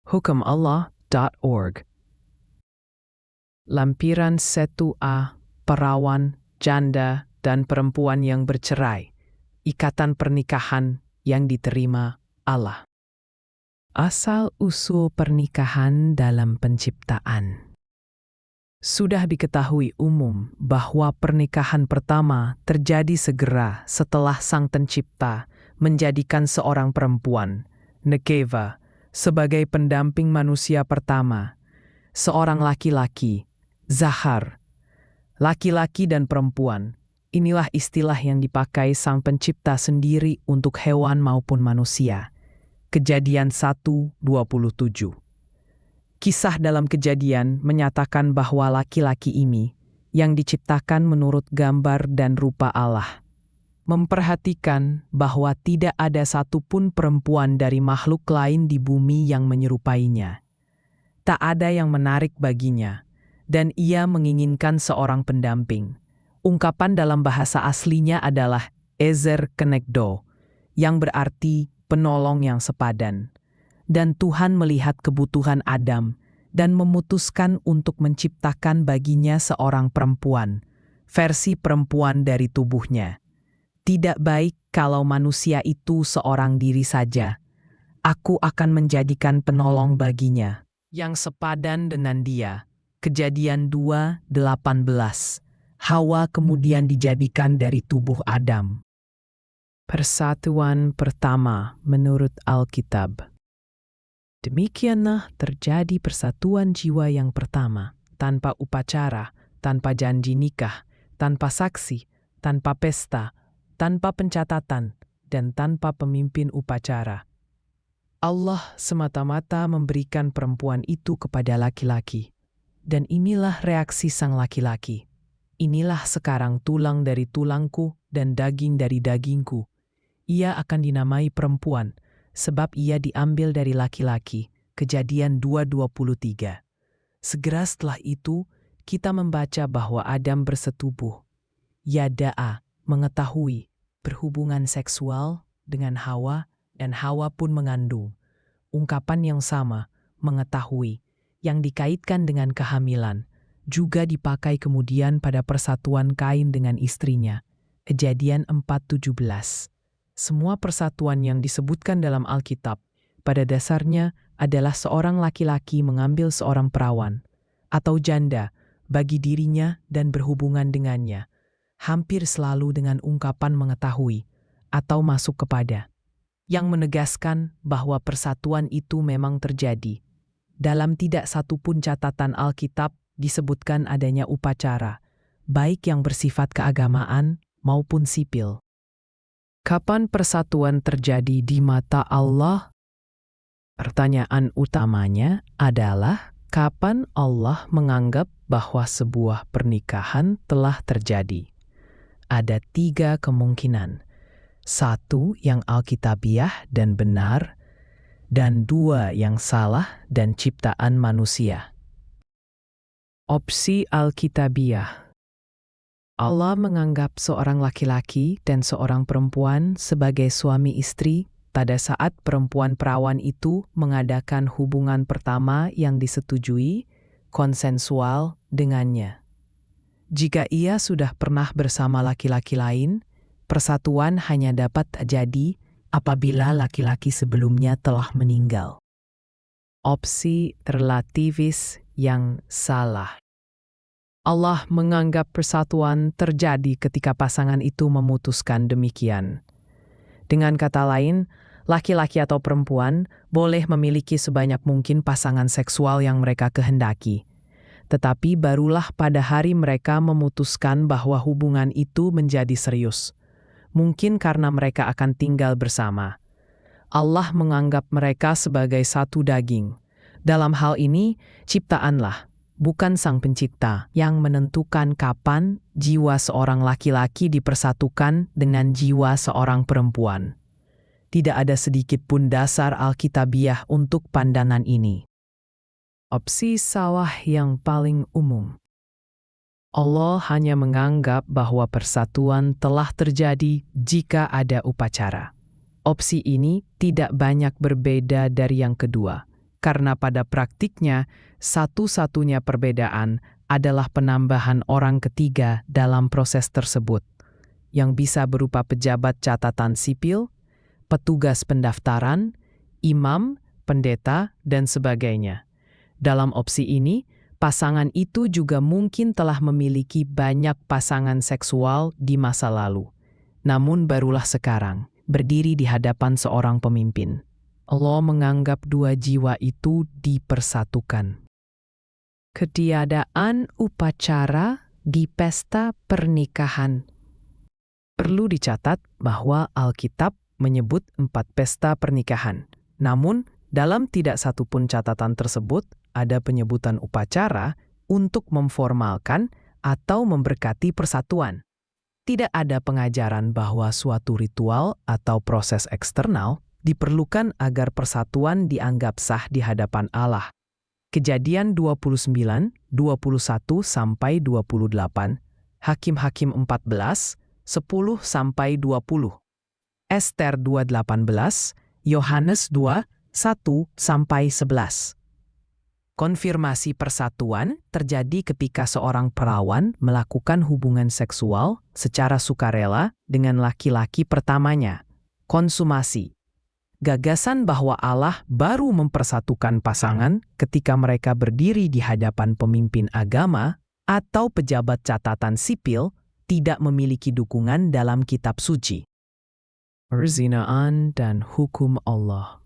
hukumallah.org. Lampiran 1A, perawan, janda, dan perempuan yang bercerai. Ikatan pernikahan yang diterima Allah. Asal-usul pernikahan dalam penciptaan. Sudah diketahui umum bahwa pernikahan pertama terjadi segera setelah Sang Pencipta menjadikan seorang perempuan, Nekeva, sebagai pendamping manusia pertama, seorang laki-laki, Zahar. Laki-laki dan perempuan, inilah istilah yang dipakai Sang Pencipta sendiri untuk hewan maupun manusia. Kejadian 1:27. Kisah dalam Kejadian menyatakan bahwa laki-laki ini yang diciptakan menurut gambar dan rupa Allah. Memperhatikan bahwa tidak ada satupun perempuan dari makhluk lain di bumi yang menyerupainya. Tak ada yang menarik baginya, dan ia menginginkan seorang pendamping. Ungkapan dalam bahasa aslinya adalah Ezer Kenegdo, yang berarti penolong yang sepadan. Dan Tuhan melihat kebutuhan Adam dan memutuskan untuk menciptakan baginya seorang perempuan, versi perempuan dari tubuhnya. Tidak baik kalau manusia itu seorang diri saja. Aku akan menjadikan penolong baginya, yang sepadan dengan dia. Kejadian 2:18. Hawa kemudian dijadikan dari tubuh Adam. Persatuan pertama menurut Alkitab. Demikianlah terjadi persatuan jiwa yang pertama, tanpa upacara, tanpa janji nikah, tanpa saksi, tanpa pesta, tanpa pencatatan, dan tanpa pemimpin upacara. Allah semata-mata memberikan perempuan itu kepada laki-laki. Dan inilah reaksi sang laki-laki. Inilah sekarang tulang dari tulangku dan daging dari dagingku. Ia akan dinamai perempuan, sebab ia diambil dari laki-laki. Kejadian 2:23. Segera setelah itu, kita membaca bahwa Adam bersetubuh. Yada'a, mengetahui, berhubungan seksual dengan Hawa, dan Hawa pun mengandung. Ungkapan yang sama, mengetahui, yang dikaitkan dengan kehamilan, juga dipakai kemudian pada persatuan Kain dengan istrinya. Kejadian 4:17. Semua persatuan yang disebutkan dalam Alkitab pada dasarnya adalah seorang laki-laki mengambil seorang perawan atau janda bagi dirinya dan berhubungan dengannya, hampir selalu dengan ungkapan mengetahui atau masuk kepada, yang menegaskan bahwa persatuan itu memang terjadi. Dalam tidak satupun catatan Alkitab disebutkan adanya upacara, baik yang bersifat keagamaan maupun sipil. Kapan persatuan terjadi di mata Allah? Pertanyaan utamanya adalah kapan Allah menganggap bahwa sebuah pernikahan telah terjadi? Ada 3 kemungkinan. 1 yang alkitabiah dan benar, dan 2 yang salah dan ciptaan manusia. Opsi alkitabiah. Allah menganggap seorang laki-laki dan seorang perempuan sebagai suami istri pada saat perempuan perawan itu mengadakan hubungan pertama yang disetujui, konsensual dengannya. Jika ia sudah pernah bersama laki-laki lain, persatuan hanya dapat terjadi apabila laki-laki sebelumnya telah meninggal. Opsi relativis yang salah. Allah menganggap persatuan terjadi ketika pasangan itu memutuskan demikian. Dengan kata lain, laki-laki atau perempuan boleh memiliki sebanyak mungkin pasangan seksual yang mereka kehendaki. Tetapi barulah pada hari mereka memutuskan bahwa hubungan itu menjadi serius. Mungkin karena mereka akan tinggal bersama. Allah menganggap mereka sebagai satu daging. Dalam hal ini, ciptaanlah, bukan Sang Pencipta, yang menentukan kapan jiwa seorang laki-laki dipersatukan dengan jiwa seorang perempuan. Tidak ada sedikit pun dasar alkitabiah untuk pandangan ini. Opsi salah yang paling umum. Allah hanya menganggap bahwa persatuan telah terjadi jika ada upacara. Opsi ini tidak banyak berbeda dari yang kedua, karena pada praktiknya satu-satunya perbedaan adalah penambahan orang ketiga dalam proses tersebut, yang bisa berupa pejabat catatan sipil, petugas pendaftaran, imam, pendeta, dan sebagainya. Dalam opsi ini, pasangan itu juga mungkin telah memiliki banyak pasangan seksual di masa lalu. Namun barulah sekarang, berdiri di hadapan seorang pemimpin, Allah menganggap dua jiwa itu dipersatukan. Ketiadaan upacara di pesta pernikahan. Perlu dicatat bahwa Alkitab menyebut 4 pesta pernikahan. Namun, dalam tidak satu pun catatan tersebut ada penyebutan upacara untuk memformalkan atau memberkati persatuan. Tidak ada pengajaran bahwa suatu ritual atau proses eksternal diperlukan agar persatuan dianggap sah di hadapan Allah. Kejadian 29, 21-28, Hakim-Hakim 14, 10-20, Ester 2:18, Yohanes 2, 1-11. Konfirmasi persatuan terjadi ketika seorang perawan melakukan hubungan seksual secara sukarela dengan laki-laki pertamanya. Konsumasi. Gagasan bahwa Allah baru mempersatukan pasangan ketika mereka berdiri di hadapan pemimpin agama atau pejabat catatan sipil tidak memiliki dukungan dalam kitab suci. Perzinaan dan hukum Allah.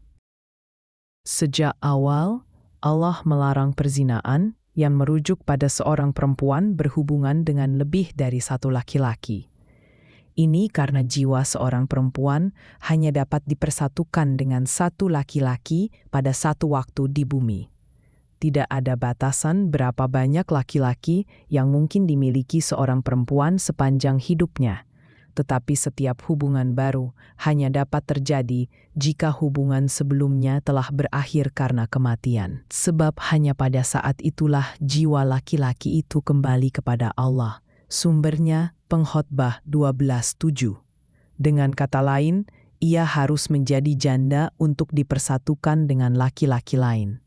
Sejak awal, Allah melarang perzinaan yang merujuk pada seorang perempuan berhubungan dengan lebih dari satu laki-laki. Ini karena jiwa seorang perempuan hanya dapat dipersatukan dengan satu laki-laki pada satu waktu di bumi. Tidak ada batasan berapa banyak laki-laki yang mungkin dimiliki seorang perempuan sepanjang hidupnya. Tetapi setiap hubungan baru hanya dapat terjadi jika hubungan sebelumnya telah berakhir karena kematian. Sebab hanya pada saat itulah jiwa laki-laki itu kembali kepada Allah. Sumbernya Pengkhotbah 12:7. Dengan kata lain, ia harus menjadi janda untuk dipersatukan dengan laki-laki lain.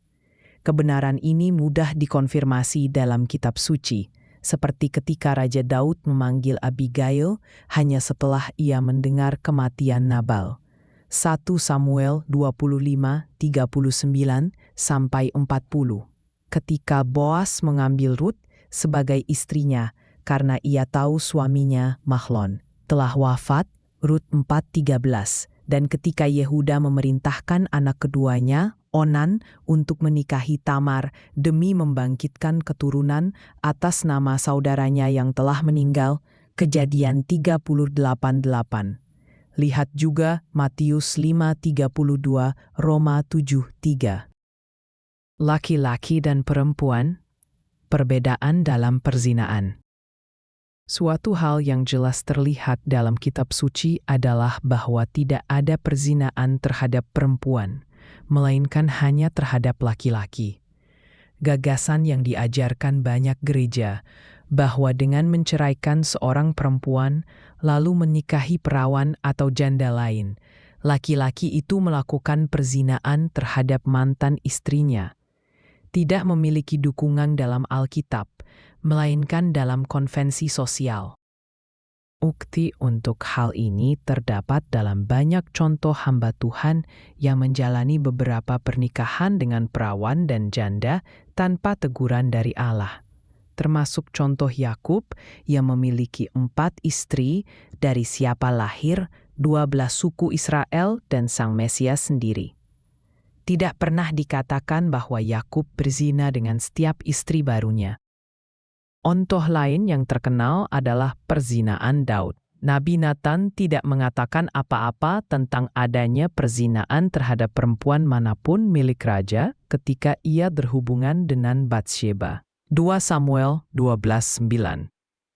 Kebenaran ini mudah dikonfirmasi dalam kitab suci, seperti ketika Raja Daud memanggil Abigail hanya setelah ia mendengar kematian Nabal. 1 Samuel 25:39-40. Ketika Boas mengambil Rut sebagai istrinya karena ia tahu suaminya Mahlon telah wafat, Rut 4:13. Dan ketika Yehuda memerintahkan anak keduanya, Onan, untuk menikahi Tamar demi membangkitkan keturunan atas nama saudaranya yang telah meninggal, Kejadian 38:8. Lihat juga Matius 5:32, Roma 7:3. Laki-laki dan perempuan, perbedaan dalam perzinaan. Suatu hal yang jelas terlihat dalam kitab suci adalah bahwa tidak ada perzinaan terhadap perempuan, melainkan hanya terhadap laki-laki. Gagasan yang diajarkan banyak gereja bahwa dengan menceraikan seorang perempuan lalu menikahi perawan atau janda lain, laki-laki itu melakukan perzinaan terhadap mantan istrinya, tidak memiliki dukungan dalam Alkitab, melainkan dalam konvensi sosial. Bukti untuk hal ini terdapat dalam banyak contoh hamba Tuhan yang menjalani beberapa pernikahan dengan perawan dan janda tanpa teguran dari Allah. Termasuk contoh Yakub yang memiliki 4 istri dari siapa lahir 12 suku Israel dan Sang Mesias sendiri. Tidak pernah dikatakan bahwa Yakub berzina dengan setiap istri barunya. Contoh lain yang terkenal adalah perzinaan Daud. Nabi Nathan tidak mengatakan apa-apa tentang adanya perzinaan terhadap perempuan manapun milik raja ketika ia berhubungan dengan Batsheba. 2 Samuel 12:9.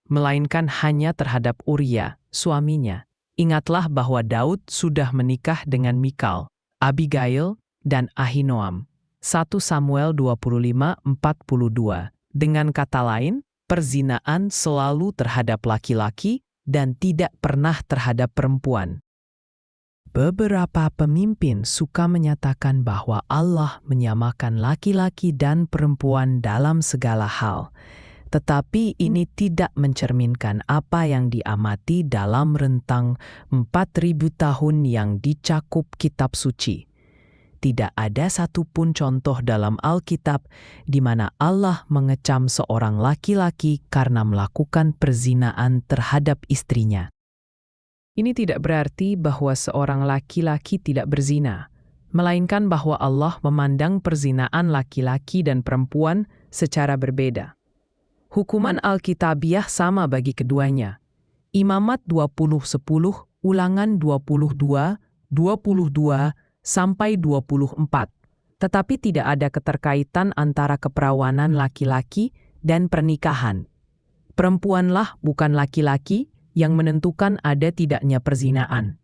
Melainkan hanya terhadap Uria, suaminya. Ingatlah bahwa Daud sudah menikah dengan Mikal, Abigail, dan Ahinoam. 1 Samuel 25:42. Dengan kata lain, perzinaan selalu terhadap laki-laki dan tidak pernah terhadap perempuan. Beberapa pemimpin suka menyatakan bahwa Allah menyamakan laki-laki dan perempuan dalam segala hal, tetapi ini tidak mencerminkan apa yang diamati dalam rentang 4.000 tahun yang dicakup kitab suci. Tidak ada satupun contoh dalam Alkitab di mana Allah mengecam seorang laki-laki karena melakukan perzinaan terhadap istrinya. Ini tidak berarti bahwa seorang laki-laki tidak berzina, melainkan bahwa Allah memandang perzinaan laki-laki dan perempuan secara berbeda. Hukuman Alkitabiah sama bagi keduanya. Imamat 20:10, Ulangan 22, 22 sampai 24. Tetapi tidak ada keterkaitan antara keperawanan laki-laki dan pernikahan. Perempuanlah, bukan laki-laki, yang menentukan ada tidaknya perzinaan.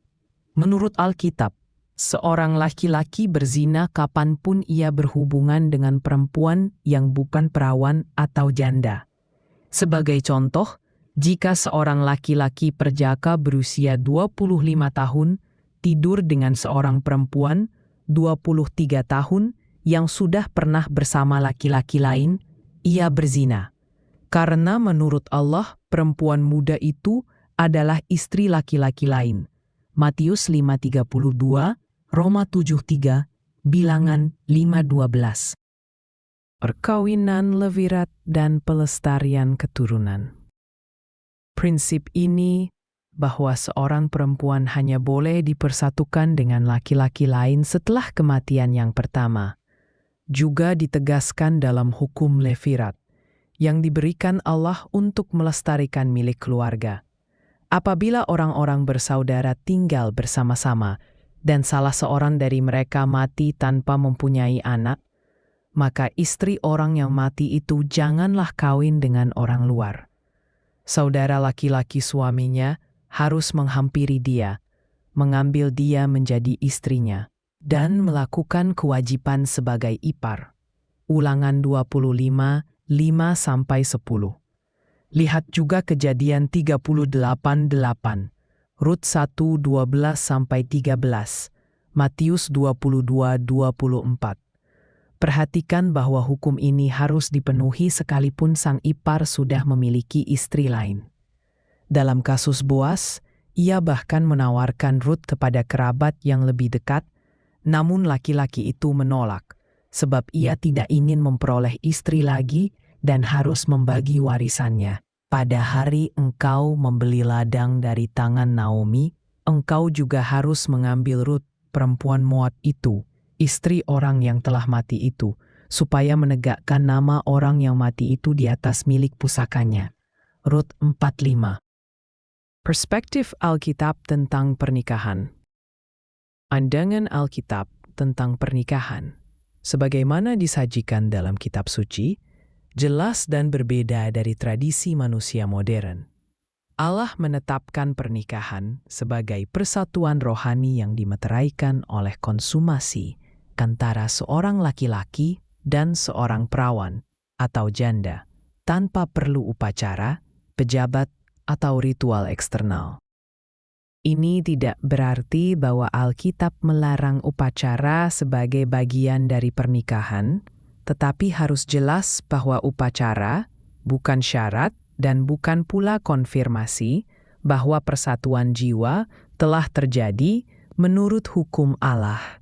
Menurut Alkitab, seorang laki-laki berzina kapanpun ia berhubungan dengan perempuan yang bukan perawan atau janda. Sebagai contoh, jika seorang laki-laki perjaka berusia 25 tahun tidur dengan seorang perempuan 23 tahun yang sudah pernah bersama laki-laki lain, ia berzina. Karena menurut Allah, perempuan muda itu adalah istri laki-laki lain. Matius 5:32, Roma 7:3, Bilangan 5:12. Perkawinan levirat dan pelestarian keturunan. Prinsip ini bahwa seorang perempuan hanya boleh dipersatukan dengan laki-laki lain setelah kematian yang pertama, juga ditegaskan dalam hukum levirat yang diberikan Allah untuk melestarikan milik keluarga. Apabila orang-orang bersaudara tinggal bersama-sama dan salah seorang dari mereka mati tanpa mempunyai anak, maka istri orang yang mati itu janganlah kawin dengan orang luar. Saudara laki-laki suaminya harus menghampiri dia, mengambil dia menjadi istrinya, dan melakukan kewajiban sebagai ipar. Ulangan 25, 5-10. Lihat juga Kejadian 38:8, Rut 1:12-13, Matius 22:24. Perhatikan bahwa hukum ini harus dipenuhi sekalipun sang ipar sudah memiliki istri lain. Dalam kasus Boas, ia bahkan menawarkan Rut kepada kerabat yang lebih dekat, namun laki-laki itu menolak, sebab ia tidak ingin memperoleh istri lagi dan harus membagi warisannya. Pada hari engkau membeli ladang dari tangan Naomi, engkau juga harus mengambil Rut, perempuan Moab itu, istri orang yang telah mati itu, supaya menegakkan nama orang yang mati itu di atas milik pusakanya. Rut 4:5. Perspektif Alkitab tentang pernikahan. Pandangan Alkitab tentang pernikahan, sebagaimana disajikan dalam kitab suci, jelas dan berbeda dari tradisi manusia modern. Allah menetapkan pernikahan sebagai persatuan rohani yang dimeteraikan oleh konsumasi antara seorang laki-laki dan seorang perawan atau janda, tanpa perlu upacara, pejabat, atau ritual eksternal. Ini tidak berarti bahwa Alkitab melarang upacara sebagai bagian dari pernikahan, tetapi harus jelas bahwa upacara bukan syarat dan bukan pula konfirmasi bahwa persatuan jiwa telah terjadi menurut hukum Allah.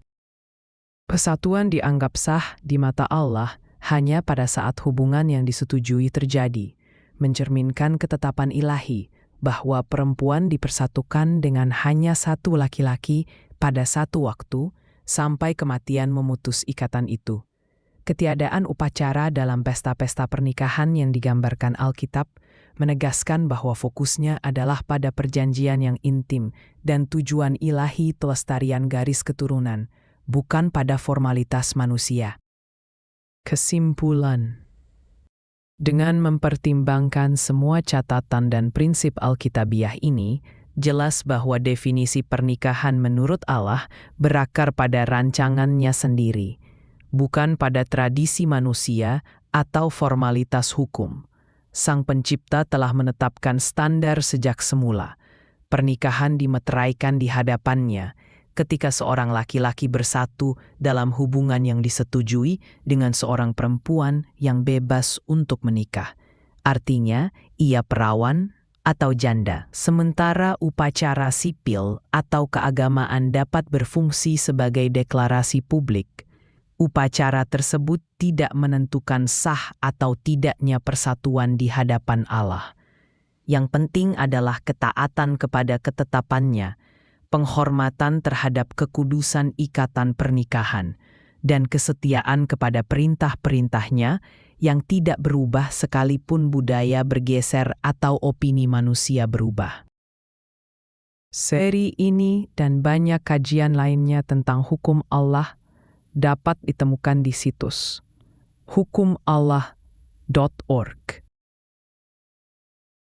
Persatuan dianggap sah di mata Allah hanya pada saat hubungan yang disetujui terjadi, mencerminkan ketetapan ilahi bahwa perempuan dipersatukan dengan hanya satu laki-laki pada satu waktu sampai kematian memutus ikatan itu. Ketiadaan upacara dalam pesta-pesta pernikahan yang digambarkan Alkitab menegaskan bahwa fokusnya adalah pada perjanjian yang intim dan tujuan ilahi pelestarian garis keturunan, bukan pada formalitas manusia. Kesimpulan. Dengan mempertimbangkan semua catatan dan prinsip Alkitabiah ini, jelas bahwa definisi pernikahan menurut Allah berakar pada rancangannya sendiri, bukan pada tradisi manusia atau formalitas hukum. Sang Pencipta telah menetapkan standar sejak semula. Pernikahan dimeteraikan di hadapannya, ketika seorang laki-laki bersatu dalam hubungan yang disetujui dengan seorang perempuan yang bebas untuk menikah. Artinya, ia perawan atau janda, sementara upacara sipil atau keagamaan dapat berfungsi sebagai deklarasi publik. Upacara tersebut tidak menentukan sah atau tidaknya persatuan di hadapan Allah. Yang penting adalah ketaatan kepada ketetapannya, penghormatan terhadap kekudusan ikatan pernikahan, dan kesetiaan kepada perintah-perintahnya yang tidak berubah sekalipun budaya bergeser atau opini manusia berubah. Seri ini dan banyak kajian lainnya tentang hukum Allah dapat ditemukan di situs hukumallah.org.